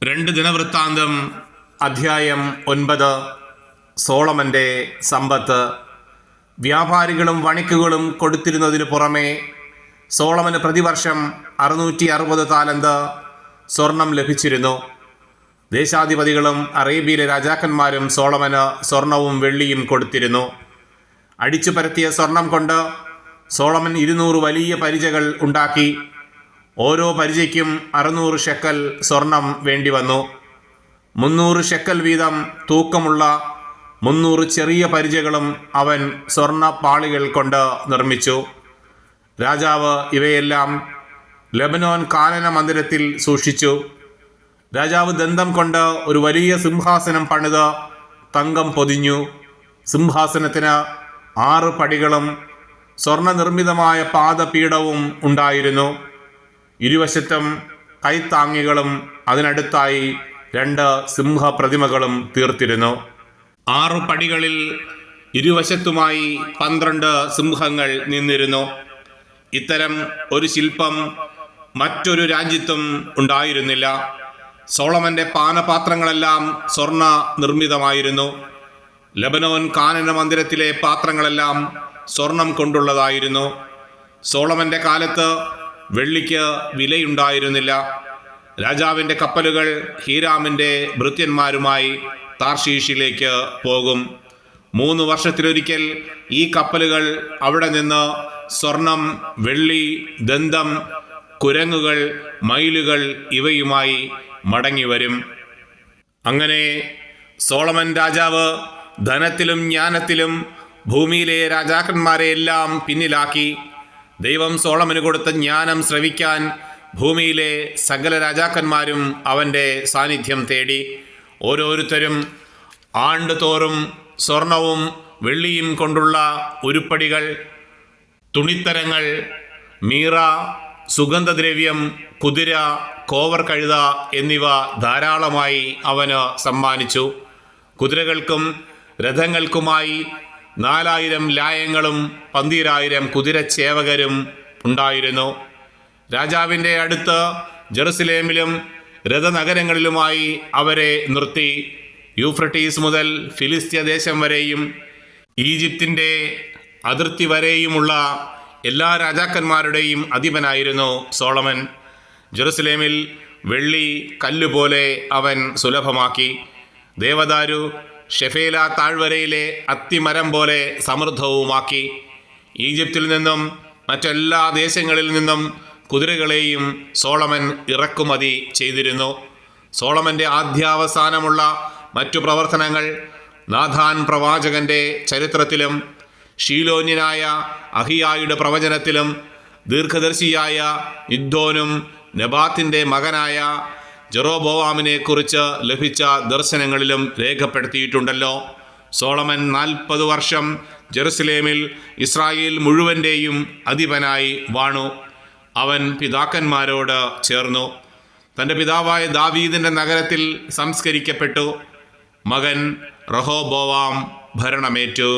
രണ്ട് ദിനവൃത്താന്തം അധ്യായം 9. സോളമന്റെ സമ്പത്ത്. വ്യാപാരികളും വണിക്കുകളും കൊടുത്തിരുന്നതിനു പുറമെ സോളമന് പ്രതിവർഷം 660 താലന്ത് സ്വർണം ലഭിച്ചിരുന്നു. ദേശാധിപതികളും അറേബ്യയിലെ രാജാക്കന്മാരും സോളമന് സ്വർണവും വെള്ളിയും കൊടുത്തിരുന്നു. അടിച്ചു പരത്തിയ സ്വർണം കൊണ്ട് സോളമൻ 200 വലിയ പരിചകൾ ഉണ്ടാക്കി. ഓരോ പരിചയ്ക്കും 600 ഷെക്കൽ സ്വർണം വേണ്ടി വന്നു. 300 ഷെക്കൽ വീതം തൂക്കമുള്ള 300 ചെറിയ പരിചകളും അവൻ സ്വർണ പാളികൾ കൊണ്ട് നിർമ്മിച്ചു. രാജാവ് ഇവയെല്ലാം ലെബനോൻ കാനന മന്ദിരത്തിൽ സൂക്ഷിച്ചു. രാജാവ് ദന്തം കൊണ്ട് ഒരു വലിയ സിംഹാസനം പണിത് തങ്കം പൊതിഞ്ഞു. സിംഹാസനത്തിന് 6 പടികളും സ്വർണ്ണ നിർമ്മിതമായ പാദപീഠവും ഉണ്ടായിരുന്നു. ഇരുവശത്തും കൈത്താങ്ങികളും അതിനടുത്തായി 2 സിംഹപ്രതിമകളും തീർത്തിരുന്നു. 6 പടികളിൽ ഇരുവശത്തുമായി 12 സിംഹങ്ങൾ നിന്നിരുന്നു. ഇത്തരം ഒരു ശില്പം മറ്റൊരു രാജ്യത്തും ഉണ്ടായിരുന്നില്ല. സോളമന്റെ പാനപാത്രങ്ങളെല്ലാം സ്വർണ്ണ നിർമ്മിതമായിരുന്നു. ലെബനോൻ കാനന മന്ദിരത്തിലെ പാത്രങ്ങളെല്ലാം സ്വർണം കൊണ്ടുള്ളതായിരുന്നു. സോളമന്റെ കാലത്ത് വെള്ളിക്ക് വിലയുണ്ടായിരുന്നില്ല. രാജാവിൻ്റെ കപ്പലുകൾ ഹീരാമിൻ്റെ ഭൃത്യന്മാരുമായി താർഷീഷിലേക്ക് പോകും. 3 വർഷത്തിലൊരിക്കൽ ഈ കപ്പലുകൾ അവിടെ നിന്ന് സ്വർണം, വെള്ളി, ദന്തം, കുരങ്ങുകൾ, മയിലുകൾ ഇവയുമായി മടങ്ങി വരും. അങ്ങനെ സോളമൻ രാജാവ് ധനത്തിലും ജ്ഞാനത്തിലും ഭൂമിയിലെ രാജാക്കന്മാരെയെല്ലാം പിന്നിലാക്കി. ദൈവം സോളമന് കൊടുത്ത ജ്ഞാനം ശ്രവിക്കാൻ ഭൂമിയിലെ സകല രാജാക്കന്മാരും അവൻ്റെ സാന്നിധ്യം തേടി. ഓരോരുത്തരും ആണ്ടുതോറും സ്വർണവും വെള്ളിയും കൊണ്ടുള്ള ഉരുപ്പടികൾ, തുണിത്തരങ്ങൾ, മീറ, സുഗന്ധദ്രവ്യം, കുതിര, കോവർ കഴുത എന്നിവ ധാരാളമായി അവന് സമ്മാനിച്ചു. കുതിരകൾക്കും രഥങ്ങൾക്കുമായി 4000 ലായങ്ങളും 12000 കുതിരച്ചേവകരും ഉണ്ടായിരുന്നു. രാജാവിൻ്റെ അടുത്ത് ജെറുസലേമിലും രഥനഗരങ്ങളിലുമായി അവരെ നിർത്തി. യൂഫ്രട്ടീസ് മുതൽ ഫിലിസ്ത്യ ദേശം വരെയും ഈജിപ്തിൻ്റെ അതിർത്തി വരെയുമുള്ള എല്ലാ രാജാക്കന്മാരുടെയും അധിപനായിരുന്നു സോളമൻ. ജെറുസലേമിൽ വെള്ളി കല്ലുപോലെ അവൻ സുലഭമാക്കി. ദേവദാരു ഷെഫേല താഴ്വരയിലെ അത്തിമരം പോലെ സമൃദ്ധവുമാക്കി. ഈജിപ്തിൽ നിന്നും മറ്റെല്ലാ ദേശങ്ങളിൽ നിന്നും കുതിരകളെയും സോളമൻ ഇറക്കുമതി ചെയ്തിരുന്നു. സോളമൻ്റെ ആദ്യാവസാനമുള്ള മറ്റു പ്രവർത്തനങ്ങൾ നാഥാൻ പ്രവാചകന്റെ ചരിത്രത്തിലും ഷീലോന്യനായ അഹിയായുടെ പ്രവചനത്തിലും ദീർഘദർശിയായ ഇദ്ദോനും നെബാത്തിൻ്റെ മകനായ ജെറോബോവാമിനെ കുറിച്ച് ലഭിച്ച ദർശനങ്ങളിലും രേഖപ്പെടുത്തിയിട്ടുണ്ടല്ലോ. സോളമൻ 40 വർഷം ജെറുസലേമിൽ ഇസ്രായേൽ മുഴുവൻ്റെയും അധിപനായി വാണു. അവൻ പിതാക്കന്മാരോട് ചേർന്നു. തൻ്റെ പിതാവായ ദാവീദിൻ്റെ നഗരത്തിൽ സംസ്കരിക്കപ്പെട്ടു. മകൻ റഹോബോവാം ഭരണമേറ്റു.